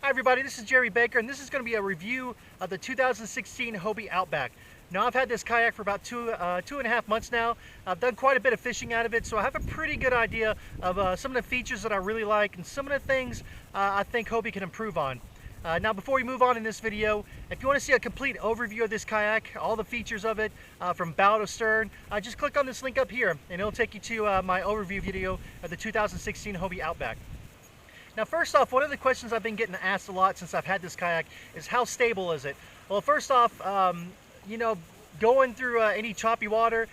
Hi everybody, this is Jerry Baker, and this is going to be a review of the 2016 Hobie Outback. Now I've had this kayak for about two and a half months now. I've done quite a bit of fishing out of it, so I have a pretty good idea of some of the features that I really like and some of the things I think Hobie can improve on. Now before we move on in this video, if you want to see a complete overview of this kayak, all the features of it from bow to stern, just click on this link up here and it'll take you to my overview video of the 2016 Hobie Outback. Now first off, one of the questions I've been getting asked a lot since I've had this kayak is how stable is it? Well, first off, you know, going through any choppy water,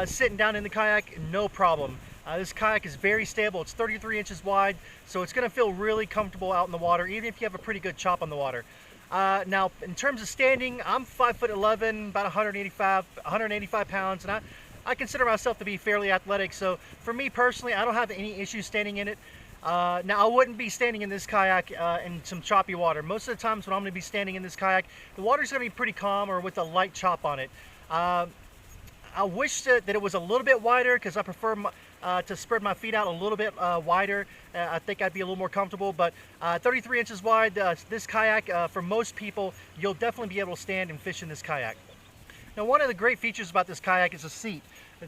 sitting down in the kayak, no problem. This kayak is very stable. It's 33 inches wide, so it's going to feel really comfortable out in the water, even if you have a pretty good chop on the water. Now, in terms of standing, I'm 5'11", about 185 pounds, and I consider myself to be fairly athletic. So for me personally, I don't have any issues standing in it. Now, I wouldn't be standing in this kayak in some choppy water. Most of the times when I'm going to be standing in this kayak, the water's going to be pretty calm or with a light chop on it. I wish that it was a little bit wider because I prefer to spread my feet out a little bit wider. I think I'd be a little more comfortable, but 33 inches wide, this kayak, for most people, you'll definitely be able to stand and fish in this kayak. Now, one of the great features about this kayak is the seat.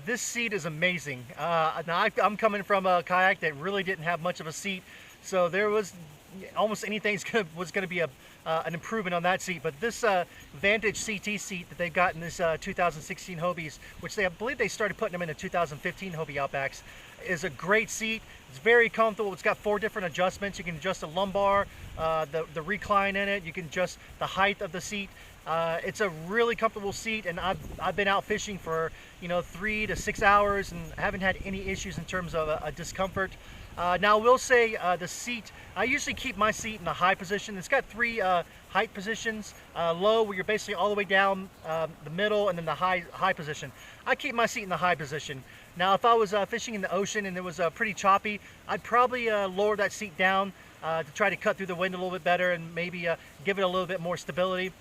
This seat is amazing. Now, I'm coming from a kayak that really didn't have much of a seat, so there was almost anything was going to be an improvement on that seat. But this Vantage CT seat that they've got in this 2016 Hobies, which I believe they started putting them in the 2015 Hobie Outbacks, is a great seat. It's very comfortable. It's got 4 different adjustments. You can adjust the lumbar, the recline in it. You can adjust the height of the seat. It's a really comfortable seat, and I've been out fishing for 3 to 6 hours and haven't had any issues in terms of a discomfort. Now I will say the seat, I usually keep my seat in the high position. It's got 3 height positions, low where you're basically all the way down the middle, and then the high position. I keep my seat in the high position. Now if I was fishing in the ocean and it was pretty choppy, I'd probably lower that seat down to try to cut through the wind a little bit better and maybe give it a little bit more stability.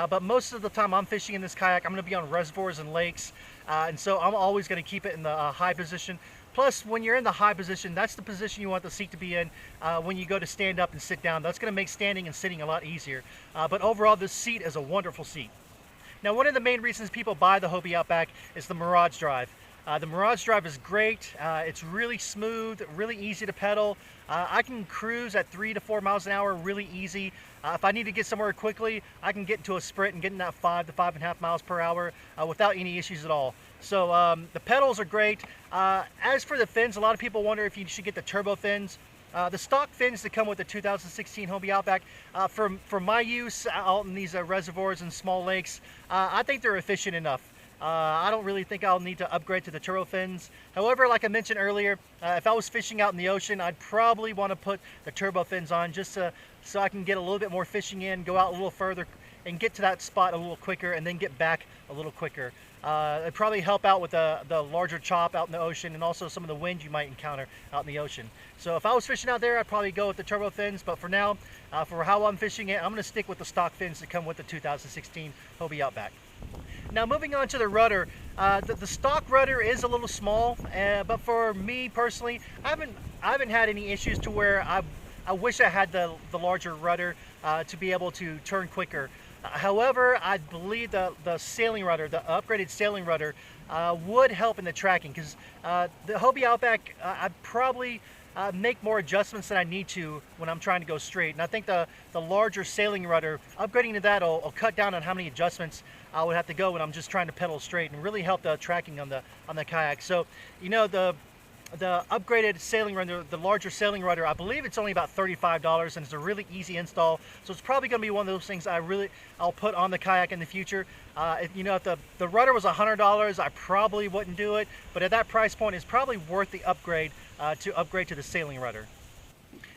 But most of the time I'm fishing in this kayak, I'm going to be on reservoirs and lakes, and so I'm always going to keep it in the high position. Plus, when you're in the high position, that's the position you want the seat to be in when you go to stand up and sit down. That's going to make standing and sitting a lot easier. But overall, this seat is a wonderful seat. Now, one of the main reasons people buy the Hobie Outback is the Mirage Drive. The Mirage Drive is great. It's really smooth, really easy to pedal. I can cruise at 3 to 4 miles an hour really easy. If I need to get somewhere quickly, I can get into a sprint and get in that 5 to 5.5 miles per hour without any issues at all. So the pedals are great. As for the fins, a lot of people wonder if you should get the turbo fins. The stock fins that come with the 2016 Hobie Outback, for my use out in these reservoirs and small lakes, I think they're efficient enough. I don't really think I'll need to upgrade to the turbo fins. However, like I mentioned earlier, if I was fishing out in the ocean, I'd probably want to put the turbo fins on just so I can get a little bit more fishing in, go out a little further, and get to that spot a little quicker, and then get back a little quicker. It'd probably help out with the larger chop out in the ocean, and also some of the wind you might encounter out in the ocean. So if I was fishing out there, I'd probably go with the turbo fins, but for now, for how I'm fishing it, I'm going to stick with the stock fins that come with the 2016 Hobie Outback. Now moving on to the rudder, the stock rudder is a little small, but for me personally, I haven't had any issues to where I wish I had the larger rudder to be able to turn quicker. However, I believe the sailing rudder, the upgraded sailing rudder, would help in the tracking, because the Hobie Outback, I'd probably make more adjustments than I need to when I'm trying to go straight. And I think the larger sailing rudder, upgrading to that will cut down on how many adjustments I would have to go when I'm just trying to pedal straight, and really help the tracking on the kayak. So, the upgraded sailing rudder, the larger sailing rudder, I believe it's only about $35, and it's a really easy install. So it's probably going to be one of those things I'll put on the kayak in the future. If the rudder was $100, I probably wouldn't do it. But at that price point, it's probably worth the upgrade to upgrade to the sailing rudder.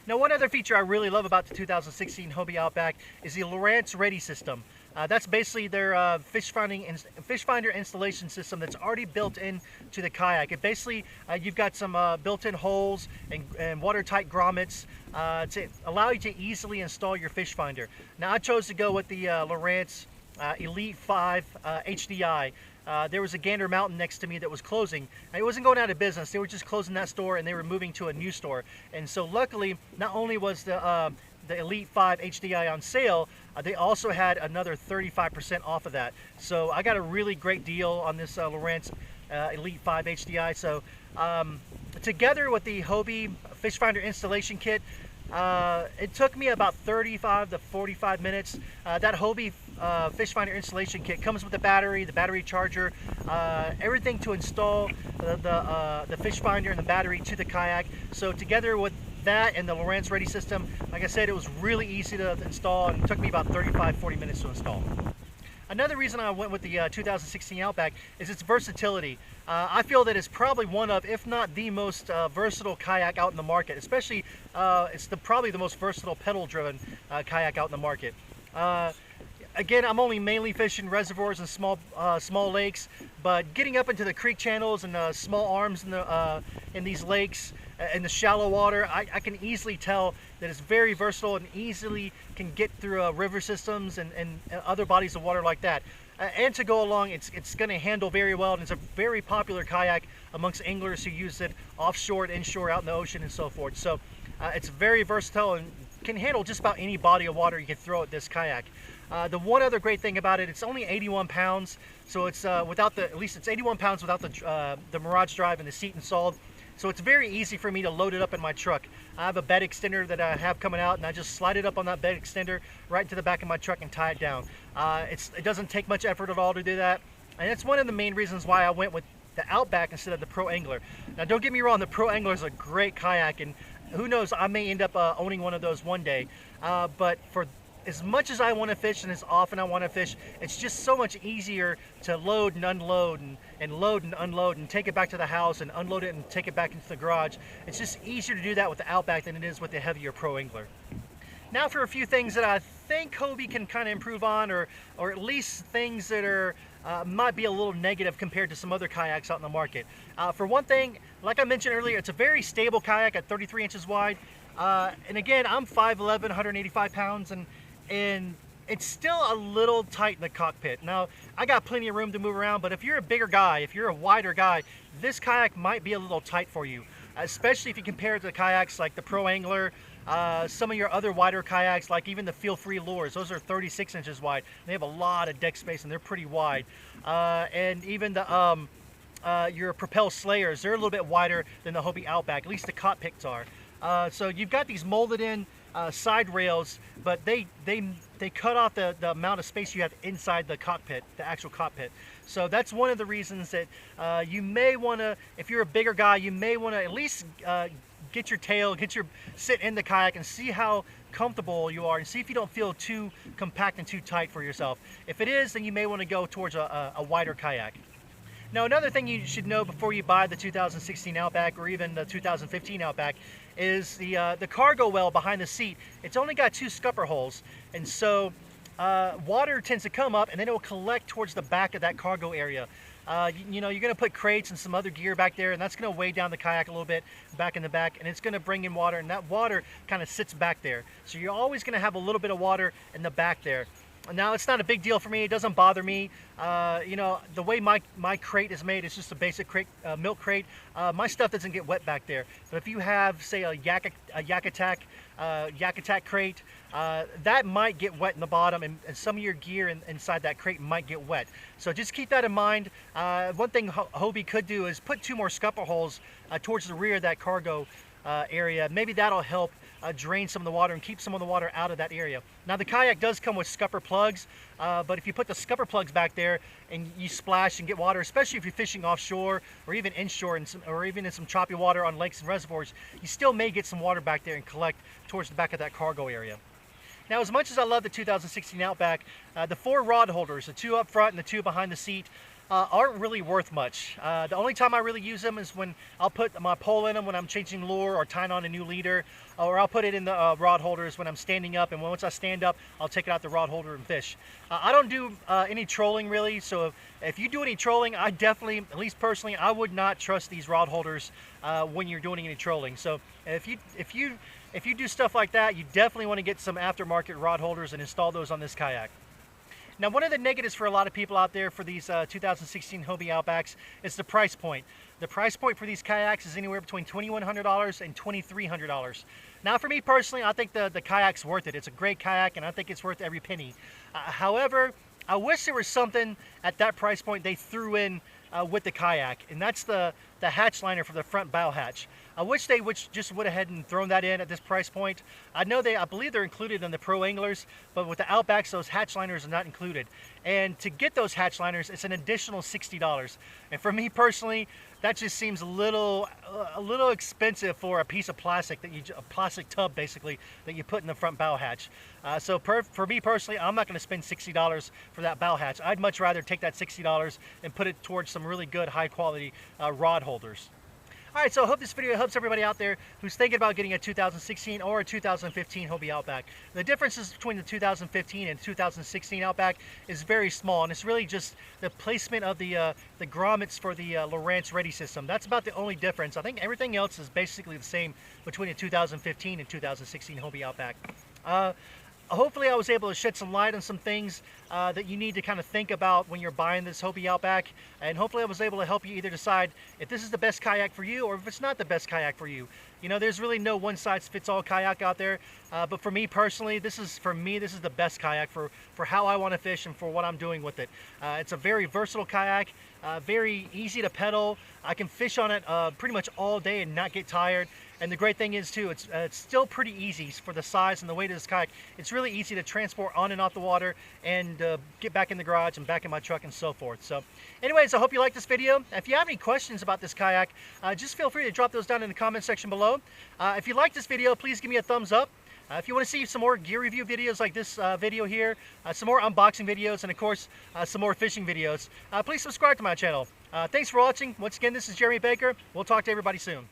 Now, one other feature I really love about the 2016 Hobie Outback is the Lorentz Ready system. That's basically their fish finder installation system that's already built into the kayak. It basically, you've got some built-in holes and watertight grommets to allow you to easily install your fish finder. Now, I chose to go with the Lorentz Elite 5 HDI. There was a Gander Mountain next to me that was closing. It wasn't going out of business. They were just closing that store, and they were moving to a new store. And so luckily, not only was the Elite 5 HDI on sale, they also had another 35% off of that. So I got a really great deal on this Lorentz Elite 5 HDI. So together with the Hobie Fish Finder installation kit, it took me about 35 to 45 minutes. That Hobie Fish Finder installation kit comes with the battery charger, everything to install the fish finder and the battery to the kayak. So together with that and the Lorentz Ready system, like I said, it was really easy to install, and it took me about 35-40 minutes to install. Another reason I went with the 2016 Outback is its versatility. I feel that it's probably one of, if not the most versatile kayak out in the market. Especially, it's probably the most versatile pedal-driven kayak out in the market. Again, I'm only mainly fishing reservoirs and small lakes, but getting up into the creek channels and small arms in these lakes, in the shallow water, I can easily tell that it's very versatile and easily can get through river systems and other bodies of water like that. And to go along, it's going to handle very well, and it's a very popular kayak amongst anglers who use it offshore and inshore, out in the ocean and so forth. So it's very versatile and can handle just about any body of water you can throw at this kayak. The one other great thing about it, it's only 81 pounds, so it's at least it's 81 pounds without the Mirage Drive and the seat installed. So it's very easy for me to load it up in my truck. I have a bed extender that I have coming out, and I just slide it up on that bed extender right into the back of my truck and tie it down. It doesn't take much effort at all to do that, and it's one of the main reasons why I went with the Outback instead of the Pro Angler. Now, don't get me wrong, the Pro Angler is a great kayak, and who knows, I may end up owning one of those one day. But for as much as I want to fish and as often I want to fish, it's just so much easier to load and unload and load and unload and take it back to the house and unload it and take it back into the garage. It's just easier to do that with the Outback than it is with the heavier Pro Angler. Now for a few things that I think Hobie can kind of improve on, or at least things that are might be a little negative compared to some other kayaks out in the market. For one thing, like I mentioned earlier, it's a very stable kayak at 33 inches wide. And again, I'm 5'11", 185 pounds, and it's still a little tight in the cockpit. Now, I got plenty of room to move around, but if you're a bigger guy, if you're a wider guy, this kayak might be a little tight for you, especially if you compare it to the kayaks like the Pro Angler, some of your other wider kayaks, like even the Feel Free lures. Those are 36 inches wide. They have a lot of deck space and they're pretty wide. And even the your Propel Slayers, they're a little bit wider than the Hobie Outback, at least the cockpits are. So you've got these molded in side rails, but they cut off the amount of space you have inside the cockpit, the actual cockpit. So that's one of the reasons that you may want to, if you're a bigger guy, you may want to at least get your tail, sit in the kayak and see how comfortable you are, and see if you don't feel too compact and too tight for yourself. If it is, then you may want to go towards a wider kayak. Now, another thing you should know before you buy the 2016 Outback or even the 2015 Outback is the cargo well behind the seat. It's only got 2 scupper holes, and so water tends to come up and then it will collect towards the back of that cargo area. You know, you're going to put crates and some other gear back there, and that's going to weigh down the kayak a little bit back in the back, and it's going to bring in water, and that water kind of sits back there. So you're always going to have a little bit of water in the back there. Now, it's not a big deal for me. It doesn't bother me. You know, the way my crate is made, it's just a basic crate, milk crate. My stuff doesn't get wet back there. But if you have, say, a Yak Attack crate, that might get wet in the bottom, and some of your gear inside that crate might get wet. So just keep that in mind. One thing Hobie could do is put 2 more scupper holes towards the rear of that cargo area. Maybe that'll help drain some of the water and keep some of the water out of that area. Now, the kayak does come with scupper plugs, but if you put the scupper plugs back there and you splash and get water, especially if you're fishing offshore or even inshore or even in some choppy water on lakes and reservoirs, you still may get some water back there and collect towards the back of that cargo area. Now, as much as I love the 2016 Outback, the 4 rod holders, the 2 up front and the 2 behind the seat, aren't really worth much. The only time I really use them is when I'll put my pole in them when I'm changing lure or tying on a new leader, or I'll put it in the rod holders when I'm standing up, and once I stand up, I'll take it out the rod holder and fish. I don't do any trolling really, so if you do any trolling, I definitely, at least personally, I would not trust these rod holders when you're doing any trolling. So if you do stuff like that, you definitely want to get some aftermarket rod holders and install those on this kayak. Now, one of the negatives for a lot of people out there for these 2016 Hobie Outbacks is the price point. The price point for these kayaks is anywhere between $2,100 and $2,300. Now, for me personally, I think the kayak's worth it. It's a great kayak, and I think it's worth every penny. However, I wish there was something at that price point they threw in with the kayak, and that's the hatch liner for the front bow hatch. I wish they just would have had and thrown that in at this price point. I believe they're included in the Pro Anglers, but with the Outbacks, those hatch liners are not included. And to get those hatch liners, it's an additional $60. And for me personally, that just seems a little expensive for a piece of plastic a plastic tub basically that you put in the front bow hatch. So for me personally, I'm not going to spend $60 for that bow hatch. I'd much rather take that $60 and put it towards some really good high quality rod holders. All right, so I hope this video helps everybody out there who's thinking about getting a 2016 or a 2015 Hobie Outback. The differences between the 2015 and 2016 Outback is very small, and it's really just the placement of the grommets for the Lorentz ready system. That's about the only difference. I think everything else is basically the same between the 2015 and 2016 Hobie Outback. Hopefully I was able to shed some light on some things that you need to kind of think about when you're buying this Hobie Outback, and hopefully I was able to help you either decide if this is the best kayak for you or if it's not the best kayak for you. You know, there's really no one-size-fits-all kayak out there, but for me personally, this is the best kayak for how I want to fish and for what I'm doing with it. It's a very versatile kayak, very easy to pedal. I can fish on it pretty much all day and not get tired. And the great thing is too, it's still pretty easy for the size and the weight of this kayak. It's really easy to transport on and off the water and get back in the garage and back in my truck and so forth. So anyways, I hope you liked this video. If you have any questions about this kayak, just feel free to drop those down in the comment section below. If you like this video, please give me a thumbs up. If you want to see some more gear review videos like this video here, some more unboxing videos, and of course, some more fishing videos, please subscribe to my channel. Thanks for watching. Once again, this is Jeremy Baker. We'll talk to everybody soon.